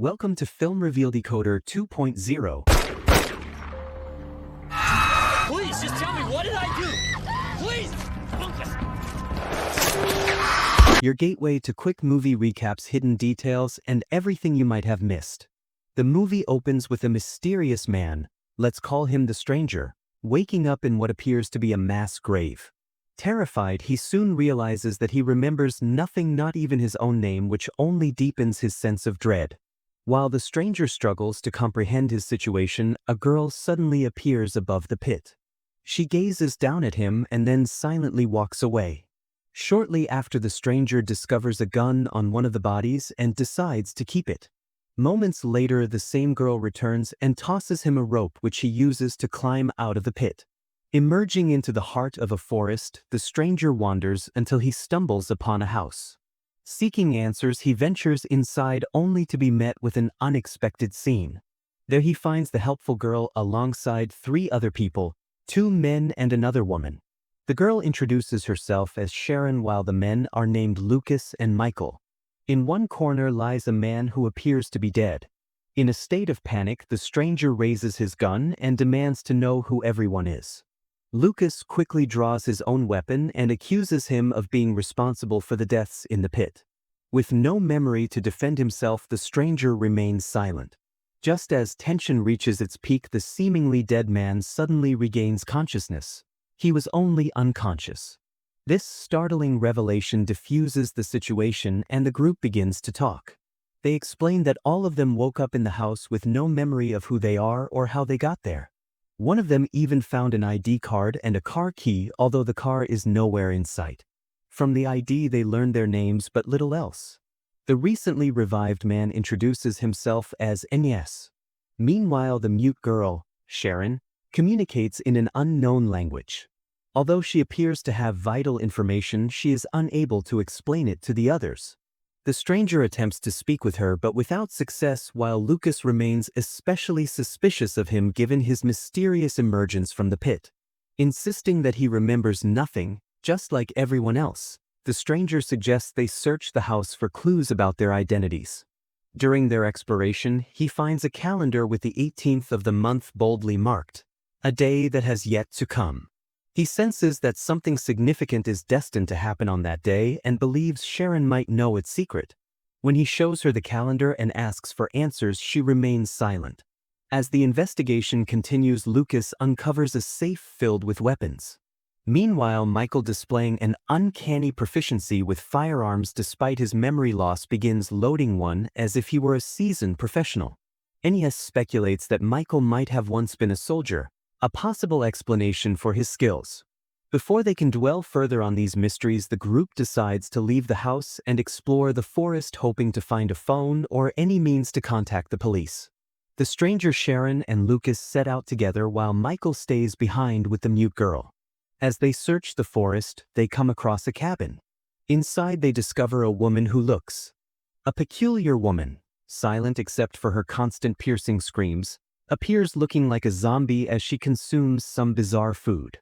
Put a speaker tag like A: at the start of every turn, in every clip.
A: Welcome to Film Reveal Decoder 2.0.
B: Please, just tell me, what did I do? Please!
A: Your gateway to quick movie recaps, hidden details, and everything you might have missed. The movie opens with a mysterious man, let's call him the Stranger, waking up in what appears to be a mass grave. Terrified, he soon realizes that he remembers nothing, not even his own name, which only deepens his sense of dread. While the Stranger struggles to comprehend his situation, a girl suddenly appears above the pit. She gazes down at him and then silently walks away. Shortly after, the Stranger discovers a gun on one of the bodies and decides to keep it. Moments later, the same girl returns and tosses him a rope which he uses to climb out of the pit. Emerging into the heart of a forest, the Stranger wanders until he stumbles upon a house. Seeking answers, he ventures inside only to be met with an unexpected scene. There he finds the helpful girl alongside three other people, two men and another woman. The girl introduces herself as Sharon while the men are named Lucas and Michael. In one corner lies a man who appears to be dead. In a state of panic, the Stranger raises his gun and demands to know who everyone is. Lucas quickly draws his own weapon and accuses him of being responsible for the deaths in the pit. With no memory to defend himself, the Stranger remains silent. Just as tension reaches its peak, the seemingly dead man suddenly regains consciousness. He was only unconscious. This startling revelation diffuses the situation and the group begins to talk. They explain that all of them woke up in the house with no memory of who they are or how they got there. One of them even found an ID card and a car key, although the car is nowhere in sight. From the ID they learned their names but little else. The recently revived man introduces himself as Nes. Meanwhile, the mute girl, Sharon, communicates in an unknown language. Although she appears to have vital information, she is unable to explain it to the others. The Stranger attempts to speak with her but without success, while Lucas remains especially suspicious of him given his mysterious emergence from the pit. Insisting that he remembers nothing, just like everyone else, the Stranger suggests they search the house for clues about their identities. During their exploration, he finds a calendar with the 18th of the month boldly marked, a day that has yet to come. He senses that something significant is destined to happen on that day and believes Sharon might know its secret. When he shows her the calendar and asks for answers, she remains silent. As the investigation continues, Lucas uncovers a safe filled with weapons. Meanwhile, Michael, displaying an uncanny proficiency with firearms despite his memory loss, begins loading one as if he were a seasoned professional. Nes speculates that Michael might have once been a soldier, a possible explanation for his skills. Before they can dwell further on these mysteries, the group decides to leave the house and explore the forest, hoping to find a phone or any means to contact the police. The Stranger, Sharon, and Lucas set out together while Michael stays behind with the mute girl. As they search the forest, they come across a cabin. Inside, they discover a woman who looks a peculiar woman, silent except for her constant piercing screams, appears looking like a zombie as she consumes some bizarre food.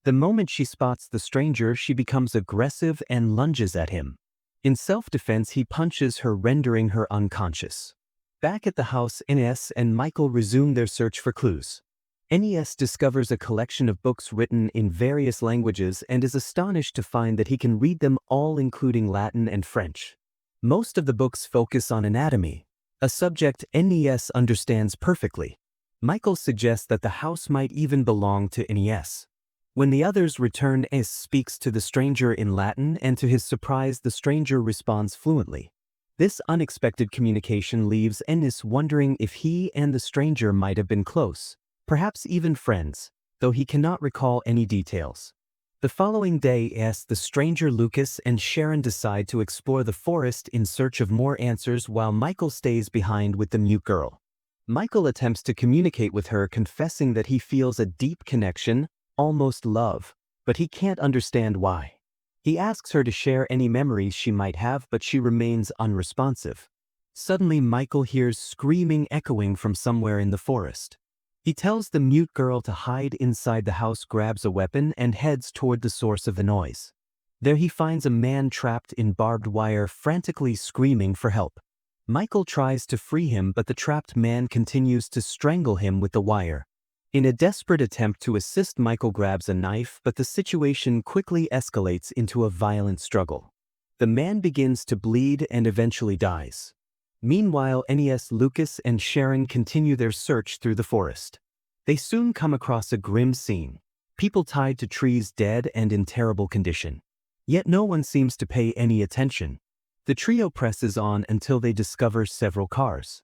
A: The moment she spots the Stranger, she becomes aggressive and lunges at him. In self-defense, he punches her, rendering her unconscious. Back at the house, Nes and Michael resume their search for clues. Nes discovers a collection of books written in various languages and is astonished to find that he can read them all, including Latin and French. Most of the books focus on anatomy, a subject Nes understands perfectly. Michael suggests that the house might even belong to Nes. When the others return, Nes speaks to the Stranger in Latin, and to his surprise, the Stranger responds fluently. This unexpected communication leaves Nes wondering if he and the Stranger might have been close, perhaps even friends, though he cannot recall any details. The following day, the Stranger, Lucas, and Sharon decide to explore the forest in search of more answers while Michael stays behind with the mute girl. Michael attempts to communicate with her, confessing that he feels a deep connection, almost love, but he can't understand why. He asks her to share any memories she might have, but she remains unresponsive. Suddenly, Michael hears screaming echoing from somewhere in the forest. He tells the mute girl to hide inside the house, grabs a weapon, and heads toward the source of the noise. There he finds a man trapped in barbed wire, frantically screaming for help. Michael tries to free him, but the trapped man continues to strangle him with the wire. In a desperate attempt to assist, Michael grabs a knife, but the situation quickly escalates into a violent struggle. The man begins to bleed and eventually dies. Meanwhile, Lucas and Sharon continue their search through the forest. They soon come across a grim scene. People tied to trees, dead and in terrible condition. Yet no one seems to pay any attention. The trio presses on until they discover several cars.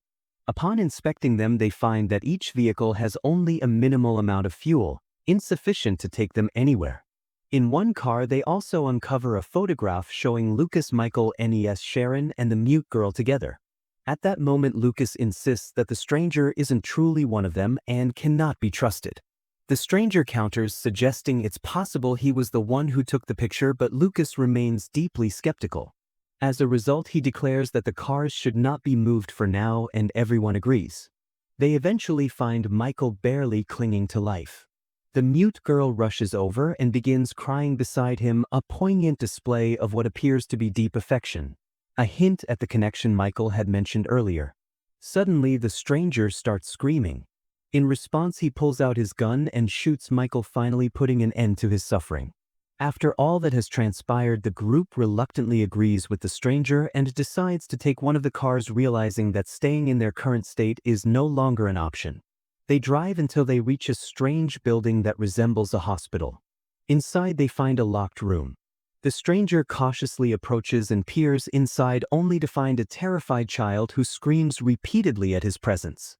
A: Upon inspecting them, they find that each vehicle has only a minimal amount of fuel, insufficient to take them anywhere. In one car, they also uncover a photograph showing Lucas, Michael, Sharon, and the mute girl together. At that moment, Lucas insists that the stranger isn't truly one of them and cannot be trusted. The stranger counters, suggesting it's possible he was the one who took the picture, but Lucas remains deeply skeptical. As a result, he declares that the cars should not be moved for now, and everyone agrees. They eventually find Michael barely clinging to life. The mute girl rushes over and begins crying beside him, a poignant display of what appears to be deep affection, a hint at the connection Michael had mentioned earlier. Suddenly, the stranger starts screaming. In response, he pulls out his gun and shoots Michael, finally putting an end to his suffering. After all that has transpired, the group reluctantly agrees with the stranger and decides to take one of the cars, realizing that staying in their current state is no longer an option. They drive until they reach a strange building that resembles a hospital. Inside, they find a locked room. The stranger cautiously approaches and peers inside, only to find a terrified child who screams repeatedly at his presence.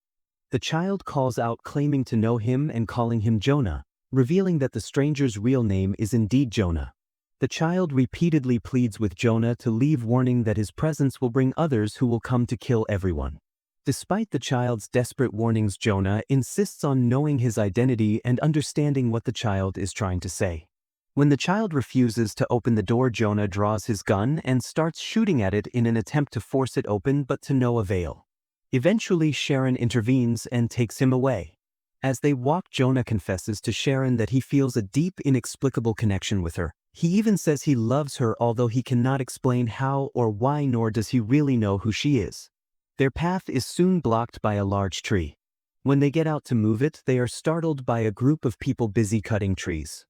A: The child calls out, claiming to know him and calling him Jonah, revealing that the stranger's real name is indeed Jonah. The child repeatedly pleads with Jonah to leave, warning that his presence will bring others who will come to kill everyone. Despite the child's desperate warnings, Jonah insists on knowing his identity and understanding what the child is trying to say. When the child refuses to open the door, Jonah draws his gun and starts shooting at it in an attempt to force it open, but to no avail. Eventually, Sharon intervenes and takes him away. As they walk, Jonah confesses to Sharon that he feels a deep, inexplicable connection with her. He even says he loves her, although he cannot explain how or why, nor does he really know who she is. Their path is soon blocked by a large tree. When they get out to move it, they are startled by a group of people busy cutting trees.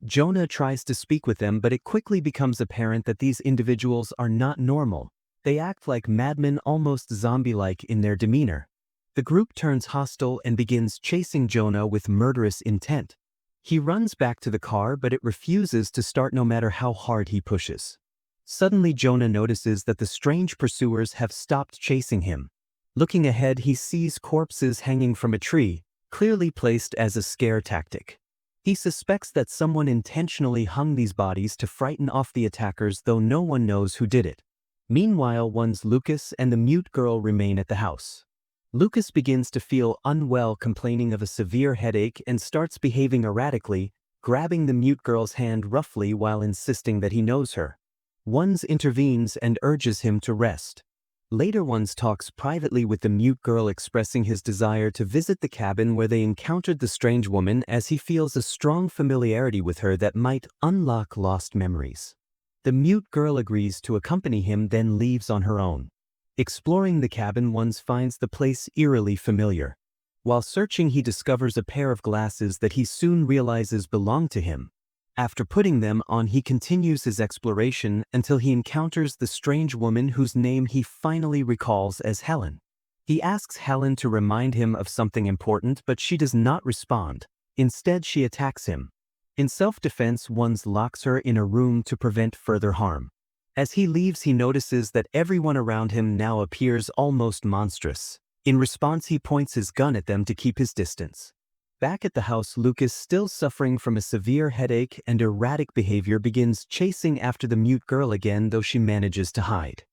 A: Jonah tries to speak with them, but it quickly becomes apparent that these individuals are not normal. They act like madmen, almost zombie-like in their demeanor. The group turns hostile and begins chasing Jonah with murderous intent. He runs back to the car, but it refuses to start no matter how hard he pushes. Suddenly, Jonah notices that the strange pursuers have stopped chasing him. Looking ahead, he sees corpses hanging from a tree, clearly placed as a scare tactic. He suspects that someone intentionally hung these bodies to frighten off the attackers, though no one knows who did it. Meanwhile, Lucas and the mute girl remain at the house. Lucas begins to feel unwell, complaining of a severe headache, and starts behaving erratically, grabbing the mute girl's hand roughly while insisting that he knows her. Intervenes and urges him to rest. Later, talks privately with the mute girl, expressing his desire to visit the cabin where they encountered the strange woman, as he feels a strong familiarity with her that might unlock lost memories. The mute girl agrees to accompany him, then leaves on her own. Exploring the cabin, finds the place eerily familiar. While searching, he discovers a pair of glasses that he soon realizes belong to him. After putting them on, he continues his exploration until he encounters the strange woman whose name he finally recalls as Helen. He asks Helen to remind him of something important, but she does not respond. Instead, she attacks him. In self-defense, locks her in a room to prevent further harm. As he leaves, he notices that everyone around him now appears almost monstrous. In response, he points his gun at them to keep his distance. Back at the house, Lucas, still suffering from a severe headache and erratic behavior, begins chasing after the mute girl again, though she manages to hide.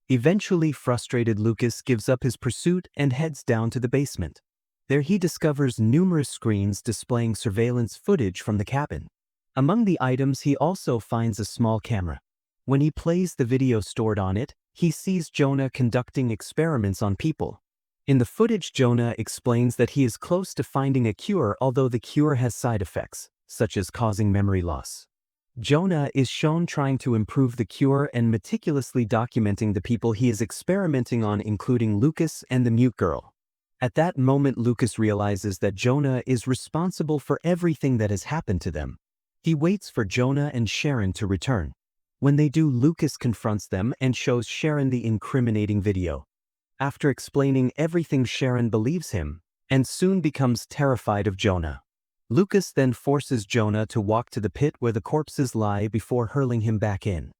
A: Eventually, frustrated, Lucas gives up his pursuit and heads down to the basement. There he discovers numerous screens displaying surveillance footage from the cabin. Among the items, he also finds a small camera. When he plays the video stored on it, he sees Jonah conducting experiments on people. In the footage, Jonah explains that he is close to finding a cure, although the cure has side effects, such as causing memory loss. Jonah is shown trying to improve the cure and meticulously documenting the people he is experimenting on, including Lucas and the mute girl. At that moment, Lucas realizes that Jonah is responsible for everything that has happened to them. He waits for Jonah and Sharon to return. When they do, Lucas confronts them and shows Sharon the incriminating video. After explaining everything, Sharon believes him and soon becomes terrified of Jonah. Lucas then forces Jonah to walk to the pit where the corpses lie before hurling him back in.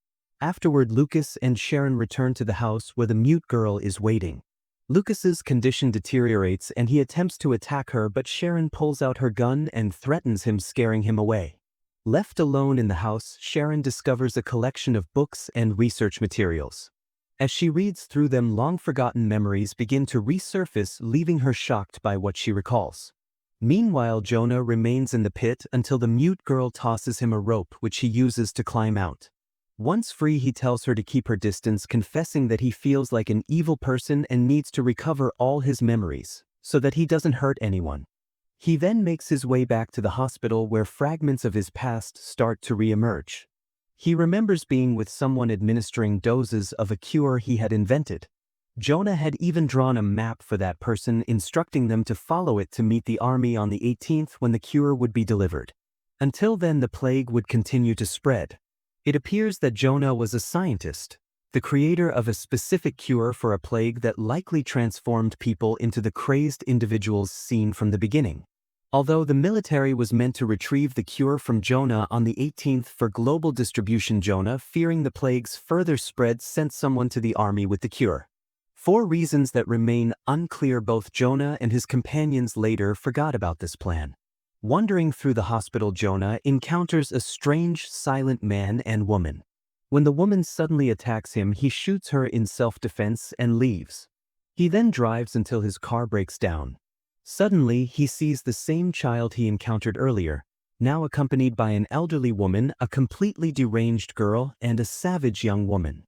A: Afterward, Lucas and Sharon return to the house where the mute girl is waiting. Lucas's condition deteriorates and he attempts to attack her, but Sharon pulls out her gun and threatens him, scaring him away. Left alone in the house, Sharon discovers a collection of books and research materials. As she reads through them, long-forgotten memories begin to resurface, leaving her shocked by what she recalls. Meanwhile, Jonah remains in the pit until the mute girl tosses him a rope which he uses to climb out. Once free, he tells her to keep her distance, confessing that he feels like an evil person and needs to recover all his memories so that he doesn't hurt anyone. He then makes his way back to the hospital where fragments of his past start to re-emerge. He remembers being with someone administering doses of a cure he had invented. Jonah had even drawn a map for that person, instructing them to follow it to meet the army on the 18th when the cure would be delivered. Until then, the plague would continue to spread. It appears that Jonah was a scientist, the creator of a specific cure for a plague that likely transformed people into the crazed individuals seen from the beginning. Although the military was meant to retrieve the cure from Jonah on the 18th for global distribution, Jonah, fearing the plague's further spread, sent someone to the army with the cure. For reasons that remain unclear, both Jonah and his companions later forgot about this plan. Wandering through the hospital, Jonah encounters a strange, silent man and woman. When the woman suddenly attacks him, he shoots her in self-defense and leaves. He then drives until his car breaks down. Suddenly, he sees the same child he encountered earlier, now accompanied by an elderly woman, a completely deranged girl, and a savage young woman.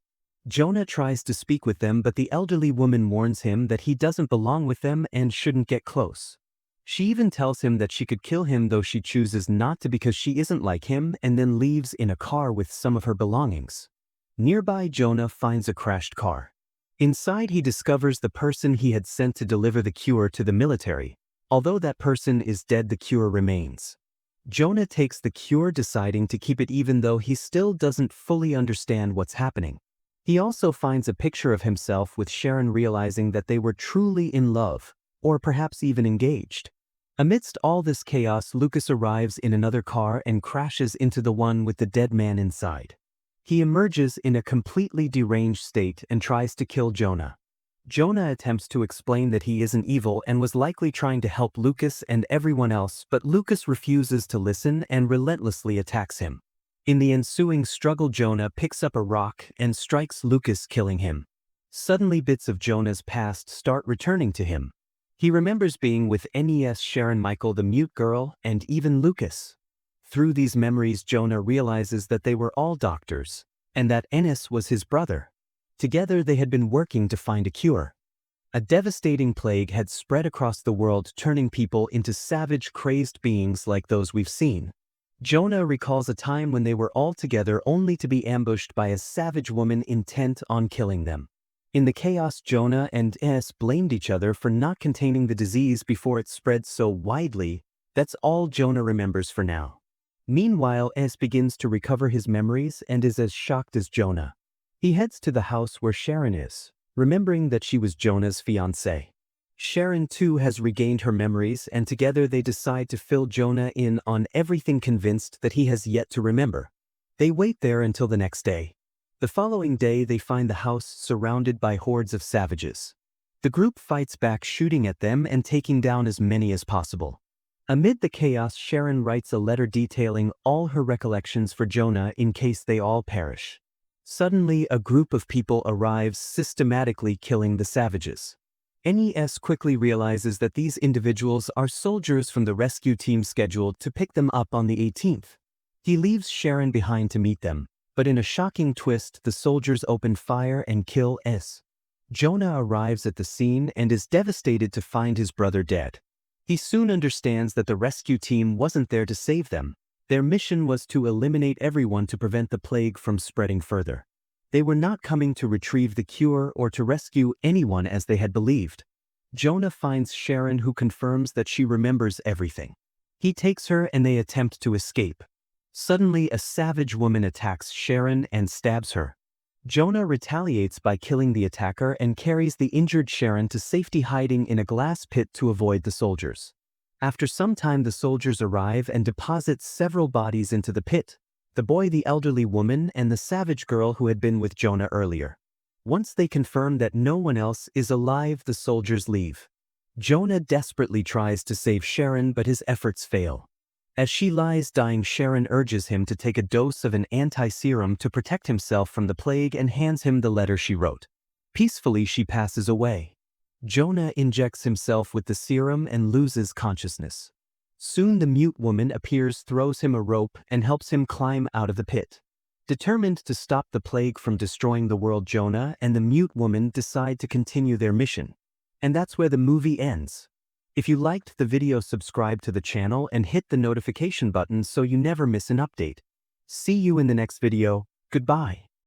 A: Jonah tries to speak with them, but the elderly woman warns him that he doesn't belong with them and shouldn't get close. She even tells him that she could kill him, though she chooses not to because she isn't like him, and then leaves in a car with some of her belongings. Nearby, Jonah finds a crashed car. Inside, he discovers the person he had sent to deliver the cure to the military. Although that person is dead, the cure remains. Jonah takes the cure, deciding to keep it even though he still doesn't fully understand what's happening. He also finds a picture of himself with Sharon, realizing that they were truly in love, or perhaps even engaged. Amidst all this chaos, Lucas arrives in another car and crashes into the one with the dead man inside. He emerges in a completely deranged state and tries to kill Jonah. Jonah attempts to explain that he isn't evil and was likely trying to help Lucas and everyone else, but Lucas refuses to listen and relentlessly attacks him. In the ensuing struggle, Jonah picks up a rock and strikes Lucas, killing him. Suddenly, bits of Jonah's past start returning to him. He remembers being with Nes, Sharon, Michael, the mute girl, and even Lucas. Through these memories, Jonah realizes that they were all doctors, and that Nes was his brother. Together, they had been working to find a cure. A devastating plague had spread across the world, turning people into savage, crazed beings like those we've seen. Jonah recalls a time when they were all together only to be ambushed by a savage woman intent on killing them. In the chaos, Jonah and Nes blamed each other for not containing the disease before it spread so widely. That's all Jonah remembers for now. Meanwhile, Nes begins to recover his memories and is as shocked as Jonah. He heads to the house where Sharon is, remembering that she was Jonah's fiancée. Sharon too has regained her memories, and together they decide to fill Jonah in on everything, convinced that he has yet to remember. They wait there until the next day. The following day, they find the house surrounded by hordes of savages. The group fights back, shooting at them and taking down as many as possible. Amid the chaos, Sharon writes a letter detailing all her recollections for Jonah in case they all perish. Suddenly, a group of people arrives, systematically killing the savages. Nes quickly realizes that these individuals are soldiers from the rescue team scheduled to pick them up on the 18th. He leaves Sharon behind to meet them, but in a shocking twist, the soldiers open fire and kill Nes. Jonah arrives at the scene and is devastated to find his brother dead. He soon understands that the rescue team wasn't there to save them, Their mission was to eliminate everyone to prevent the plague from spreading further. They were not coming to retrieve the cure or to rescue anyone as they had believed. Jonah finds Sharon, who confirms that she remembers everything. He takes her and they attempt to escape. Suddenly, a savage woman attacks Sharon and stabs her. Jonah retaliates by killing the attacker and carries the injured Sharon to safety, hiding in a glass pit to avoid the soldiers. After some time, the soldiers arrive and deposit several bodies into the pit: the boy, the elderly woman, and the savage girl who had been with Jonah earlier. Once they confirm that no one else is alive, the soldiers leave. Jonah desperately tries to save Sharon, but his efforts fail. As she lies dying, Sharon urges him to take a dose of an anti-serum to protect himself from the plague and hands him the letter she wrote. Peacefully, she passes away. Jonah injects himself with the serum and loses consciousness. Soon the mute woman appears, throws him a rope, and helps him climb out of the pit. Determined to stop the plague from destroying the world, Jonah and the mute woman decide to continue their mission. And that's where the movie ends. If you liked the video, subscribe to the channel and hit the notification button so you never miss an update. See you in the next video. Goodbye.